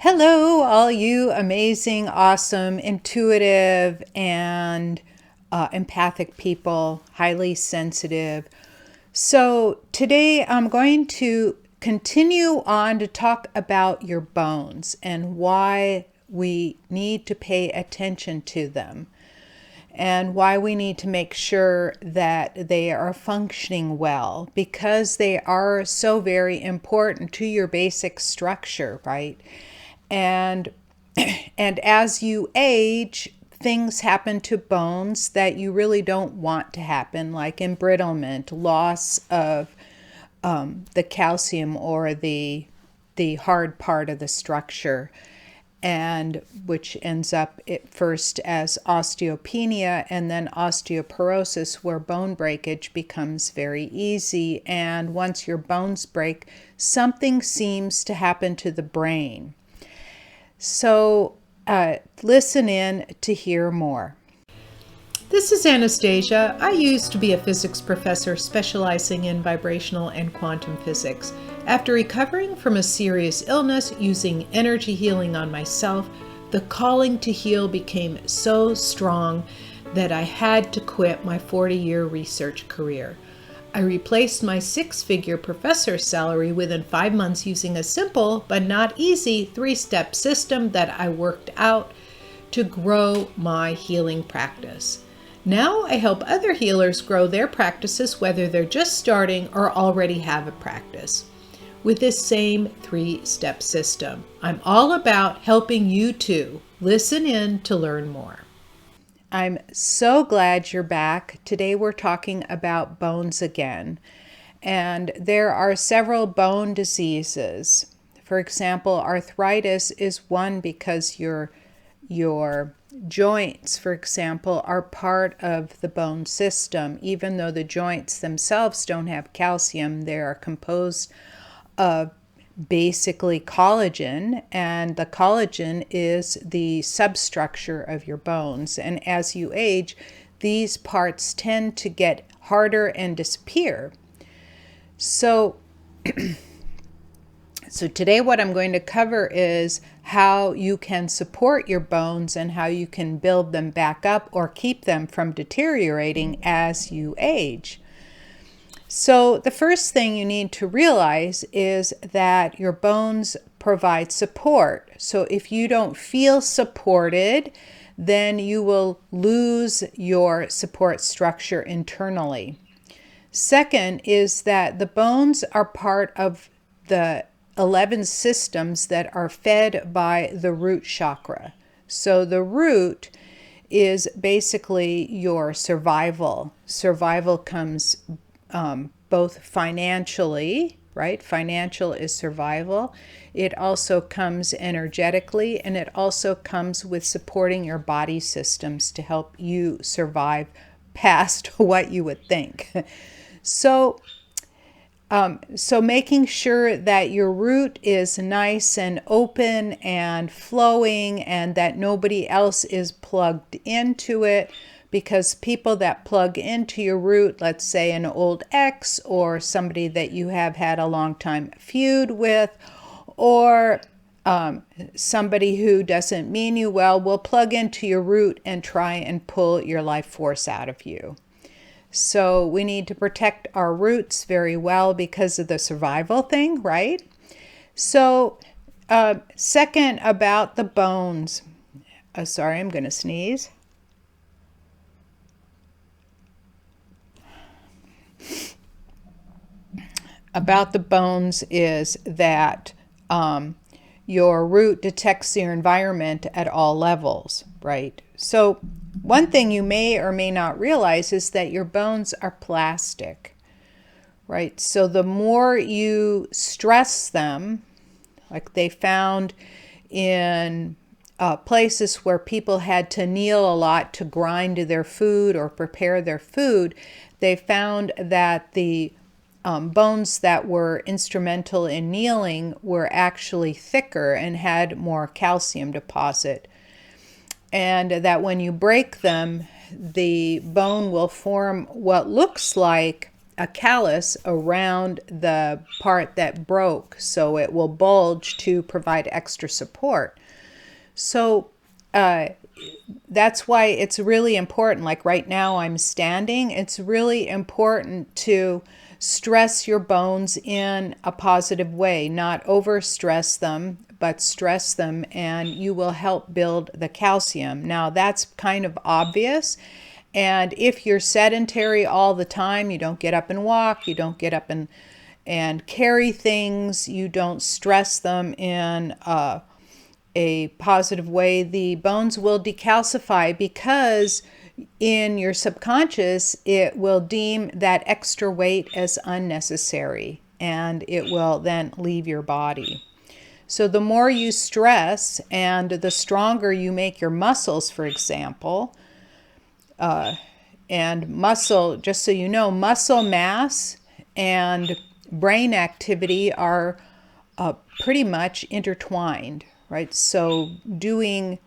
Hello, all you amazing, awesome, intuitive, and empathic people, highly sensitive. So, today I'm going to continue on to talk about your bones and why we need to pay attention to them and why we need to make sure that they are functioning well because they are so very important to your basic structure, right? And and as you age, things happen to bones that you really don't want to happen, like embrittlement, loss of the calcium or the hard part of the structure, and which ends up at first as osteopenia and then osteoporosis, where bone breakage becomes very easy. And once your bones break, something seems to happen to the brain. So listen in to hear more. This is Anastasia. I used to be a physics professor specializing in vibrational and quantum physics. After recovering from a serious illness using energy healing on myself, the calling to heal became so strong that I had to quit my 40-year research career. I replaced my 6-figure professor salary within 5 months using a simple but not easy 3-step system that I worked out to grow my healing practice. Now I help other healers grow their practices, whether they're just starting or already have a practice, with this same 3-step system. I'm all about helping you too. Listen in to learn more. I'm so glad you're back. Today we're talking about bones again. And there are several bone diseases. For example, arthritis is one because your joints, for example, are part of the bone system. Even though the joints themselves don't have calcium, they are composed of basically collagen, and the collagen is the substructure of your bones. And as you age, these parts tend to get harder and disappear. So today what I'm going to cover is how you can support your bones and how you can build them back up or keep them from deteriorating as you age. So the first thing you need to realize is that your bones provide support. So if you don't feel supported, then you will lose your support structure internally. Second is that the bones are part of the 11 systems that are fed by the root chakra. So the root is basically your survival. Survival comes both financially, right? Financial is survival. It also comes energetically, and it also comes with supporting your body systems to help you survive past what you would think. So making sure that your root is nice and open and flowing and that nobody else is plugged into it, because people that plug into your root, let's say an old ex or somebody that you have had a long time feud with, or somebody who doesn't mean you well, will plug into your root and try and pull your life force out of you. So we need to protect our roots very well because of the survival thing, right? So second, about the bones. Sorry, I'm going to sneeze. About the bones is that your root detects your environment at all levels, right? So one thing you may or may not realize is that your bones are plastic, right? So the more you stress them, like they found in places where people had to kneel a lot to grind their food or prepare their food, they found that the bones that were instrumental in kneeling were actually thicker and had more calcium deposit. And that when you break them, the bone will form what looks like a callus around the part that broke, so it will bulge to provide extra support. So that's why it's really important. Like right now I'm standing, it's really important to stress your bones in a positive way, not overstress them, but stress them, and you will help build the calcium. Now that's kind of obvious. And if you're sedentary all the time, you don't get up and walk, you don't get up and carry things, you don't stress them in a positive way, the bones will decalcify because in your subconscious, it will deem that extra weight as unnecessary and it will then leave your body. So the more you stress and the stronger you make your muscles, for example, and muscle, just so you know, muscle mass and brain activity are pretty much intertwined, right? So doing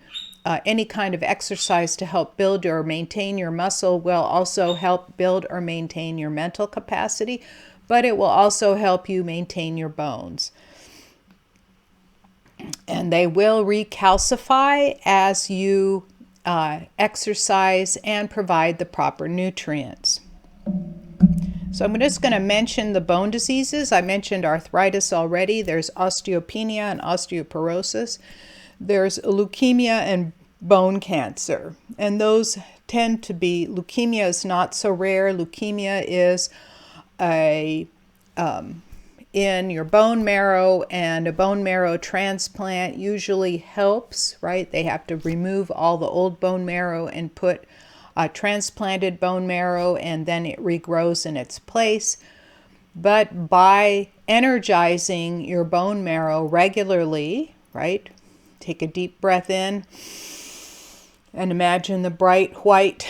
any kind of exercise to help build or maintain your muscle will also help build or maintain your mental capacity, but it will also help you maintain your bones. And they will recalcify as you exercise and provide the proper nutrients. So I'm just going to mention the bone diseases. I mentioned arthritis already. There's osteopenia and osteoporosis. There's leukemia and bone cancer. And those tend to be, leukemia is not so rare. Leukemia is in your bone marrow, and a bone marrow transplant usually helps, right? They have to remove all the old bone marrow and put transplanted bone marrow, and then it regrows in its place. But by energizing your bone marrow regularly, right? Take a deep breath in and imagine the bright white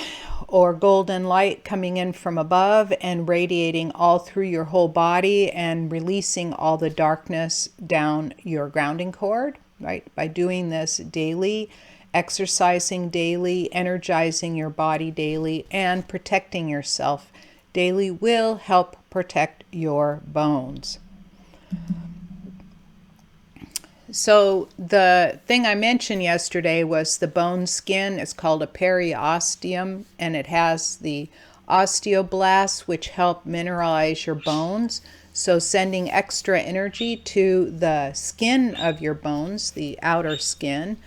or golden light coming in from above and radiating all through your whole body and releasing all the darkness down your grounding cord, right? By doing this daily, exercising daily, energizing your body daily, and protecting yourself daily will help protect your bones. So the thing I mentioned yesterday was the bone skin. It's called a periosteum, and it has the osteoclasts, which help mineralize your bones. So sending extra energy to the skin of your bones, the outer skin,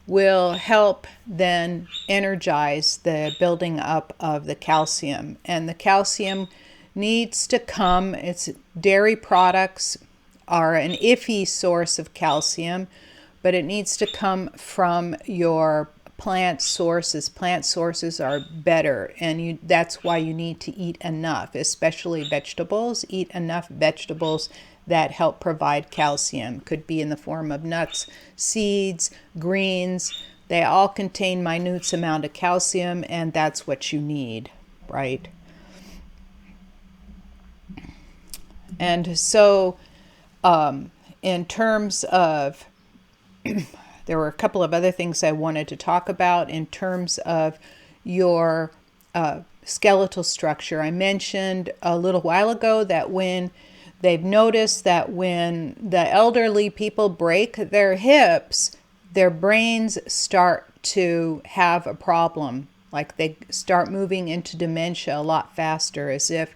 will help then energize the building up of the calcium. And the calcium needs to come, it's dairy products are an iffy source of calcium, but it needs to come from your plant sources. Plant sources are better, and that's why you need to eat enough, especially vegetables. Eat enough vegetables that help provide calcium. Could be in the form of nuts, seeds, greens. They all contain minute amount of calcium, and that's what you need, right? And so in terms of, there were a couple of other things I wanted to talk about in terms of your skeletal structure. I mentioned a little while ago that when they've noticed that when the elderly people break their hips, their brains start to have a problem. Like they start moving into dementia a lot faster, as if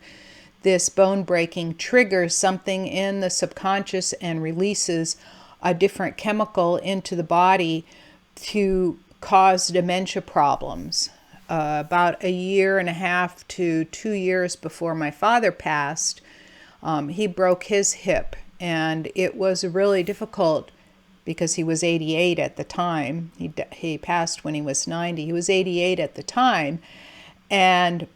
this bone breaking triggers something in the subconscious and releases a different chemical into the body to cause dementia problems. About 1.5 to 2 years before my father passed, he broke his hip, and it was really difficult because he was 88 at the time. He passed when he was 90. He was 88 at the time, and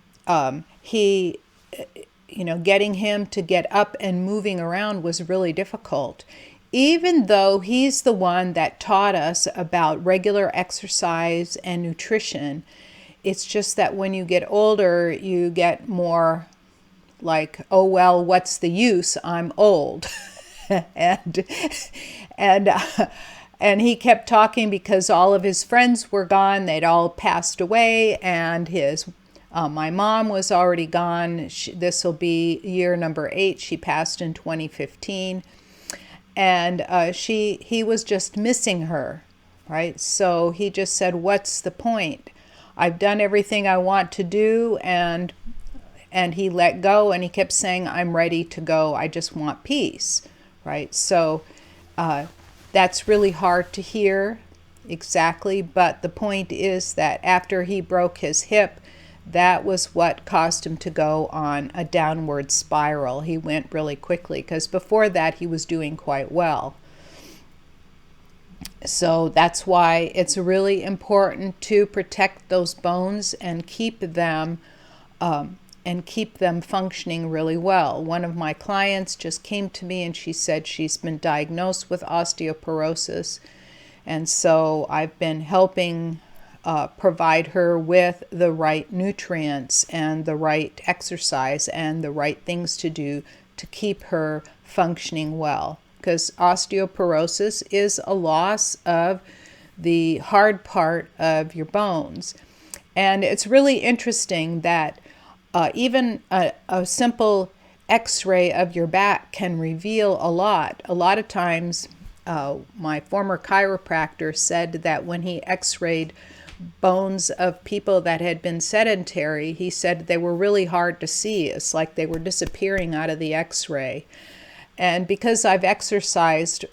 getting him to get up and moving around was really difficult. Even though he's the one that taught us about regular exercise and nutrition, it's just that when you get older, you get more like, oh, well, what's the use? I'm old. and he kept talking because all of his friends were gone. They'd all passed away, and his My mom was already gone. This will be year number 8. She passed in 2015. And he was just missing her, right? So he just said, what's the point? I've done everything I want to do, and he let go, and he kept saying, I'm ready to go. I just want peace, right? So that's really hard to hear exactly, but the point is that after he broke his hip, that was what caused him to go on a downward spiral. He went really quickly because before that he was doing quite well. So that's why it's really important to protect those bones and keep them functioning really well. One of my clients just came to me and she said she's been diagnosed with osteoporosis, and so I've been helping provide her with the right nutrients and the right exercise and the right things to do to keep her functioning well. Because osteoporosis is a loss of the hard part of your bones. And it's really interesting that even a simple x-ray of your back can reveal a lot. A lot of times, my former chiropractor said that when he x-rayed bones of people that had been sedentary, he said they were really hard to see. It's like they were disappearing out of the x-ray. And because I've exercised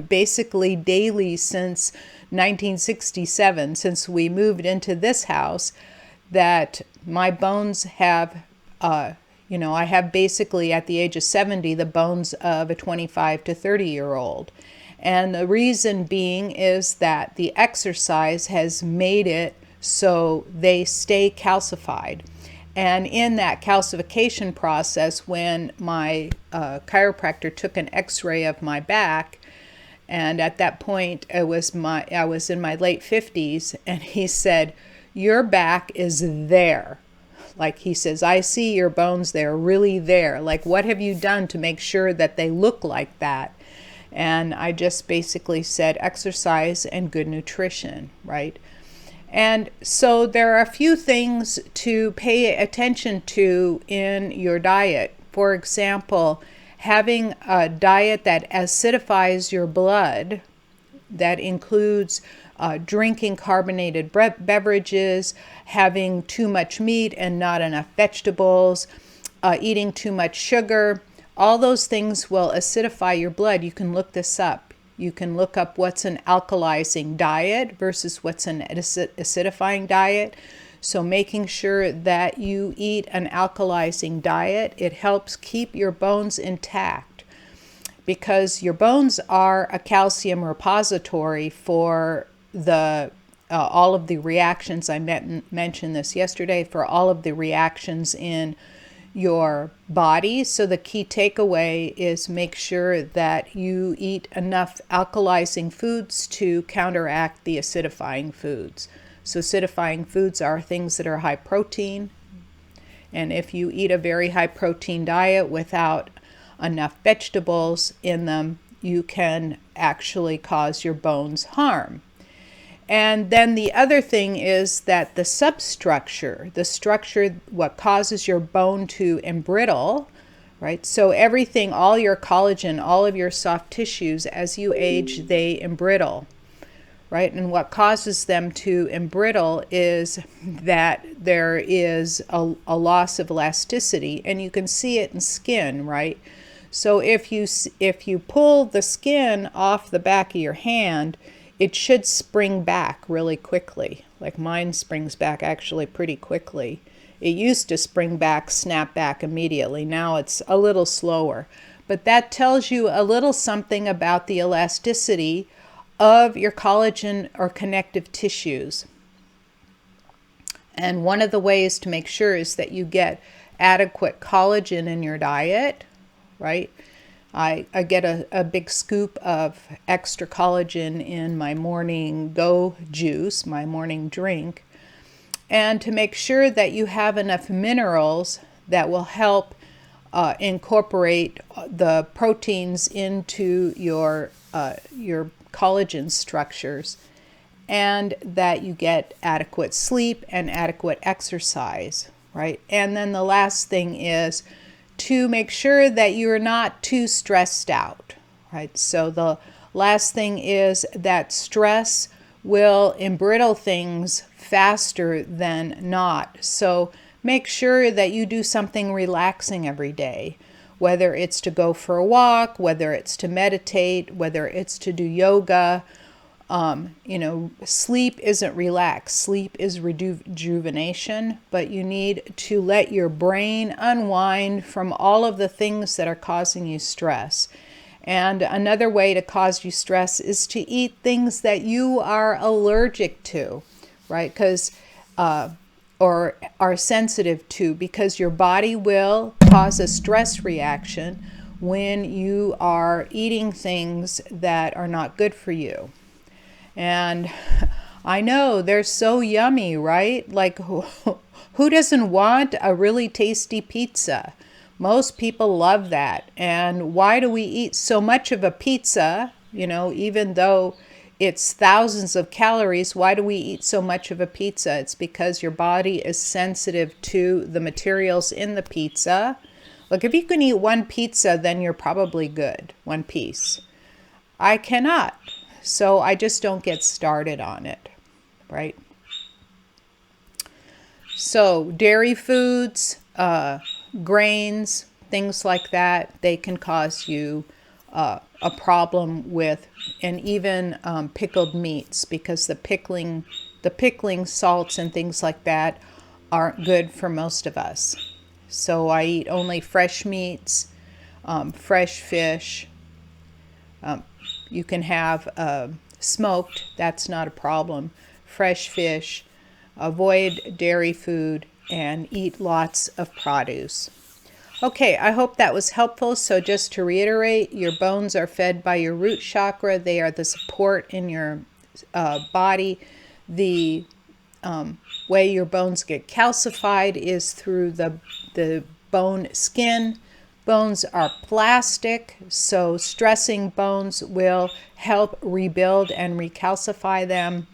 basically daily since 1967, since we moved into this house, that my bones have, I have basically at the age of 70 the bones of a 25 to 30-year-old. And the reason being is that the exercise has made it so they stay calcified. And in that calcification process, when my chiropractor took an x-ray of my back, and at that point I was in my late 50s, and he said, your back is there. Like he says, I see your bones, they're really there. Like, what have you done to make sure that they look like that? And I just basically said exercise and good nutrition, right? And so there are a few things to pay attention to in your diet. For example, having a diet that acidifies your blood, that includes drinking carbonated beverages, having too much meat and not enough vegetables, eating too much sugar. All those things will acidify your blood. You can look this up. You can look up what's an alkalizing diet versus what's an acidifying diet. So making sure that you eat an alkalizing diet, it helps keep your bones intact, because your bones are a calcium repository for all of the reactions. I mentioned this yesterday, for all of the reactions in your body. So the key takeaway is make sure that you eat enough alkalizing foods to counteract the acidifying foods. So acidifying foods are things that are high protein. And if you eat a very high protein diet without enough vegetables in them, you can actually cause your bones harm. And then the other thing is that the substructure, the structure, what causes your bone to embrittle, right? So everything, all your collagen, all of your soft tissues, as you age, they embrittle, right? And what causes them to embrittle is that there is a loss of elasticity, and you can see it in skin, right? So if you pull the skin off the back of your hand, it should spring back really quickly. Like mine springs back actually pretty quickly. It used to spring back, snap back immediately. Now it's a little slower. But that tells you a little something about the elasticity of your collagen or connective tissues. And one of the ways to make sure is that you get adequate collagen in your diet, right? I get a big scoop of extra collagen in my morning Go juice, my morning drink. And to make sure that you have enough minerals that will help incorporate the proteins into your collagen structures, and that you get adequate sleep and adequate exercise. right? And then the last thing is to make sure that you're not too stressed out, right? So the last thing is that stress will embrittle things faster than not. So make sure that you do something relaxing every day, whether it's to go for a walk, whether it's to meditate, whether it's to do yoga. Sleep isn't relax. Sleep is rejuvenation, but you need to let your brain unwind from all of the things that are causing you stress. And another way to cause you stress is to eat things that you are allergic to, right? Or are sensitive to, because your body will cause a stress reaction when you are eating things that are not good for you. And I know they're so yummy, right? Like, who doesn't want a really tasty pizza? Most people love that. And why do we eat so much of a pizza? Even though it's thousands of calories, why do we eat so much of a pizza? It's because your body is sensitive to the materials in the pizza. Look, if you can eat one pizza, then you're probably good, one piece. I cannot. So I just don't get started on it, right? So dairy foods, grains, things like that, they can cause you a problem with, and even pickled meats, because the pickling salts and things like that aren't good for most of us. So I eat only fresh meats, fresh fish. You can have smoked, that's not a problem. Fresh fish, avoid dairy food, and eat lots of produce. Okay, I hope that was helpful. So just to reiterate, your bones are fed by your root chakra. They are the support in your body. The way your bones get calcified is through the bone skin. Bones are plastic, so stressing bones will help rebuild and recalcify them,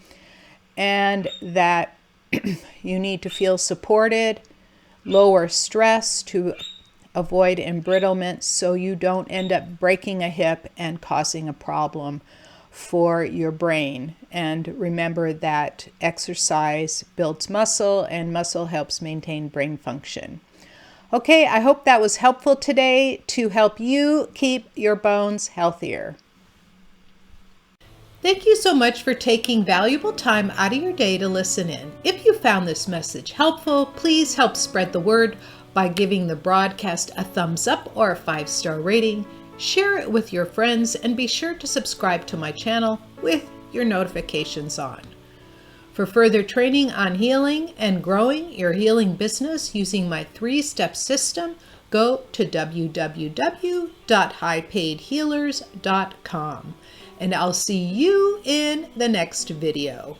and that you need to feel supported, lower stress to avoid embrittlement so you don't end up breaking a hip and causing a problem for your brain. And remember that exercise builds muscle, and muscle helps maintain brain function. Okay, I hope that was helpful today to help you keep your bones healthier. Thank you so much for taking valuable time out of your day to listen in. If you found this message helpful, please help spread the word by giving the broadcast a thumbs up or a 5-star rating. Share it with your friends, and be sure to subscribe to my channel with your notifications on. For further training on healing and growing your healing business using my 3-step system, go to www.highpaidhealers.com. And I'll see you in the next video.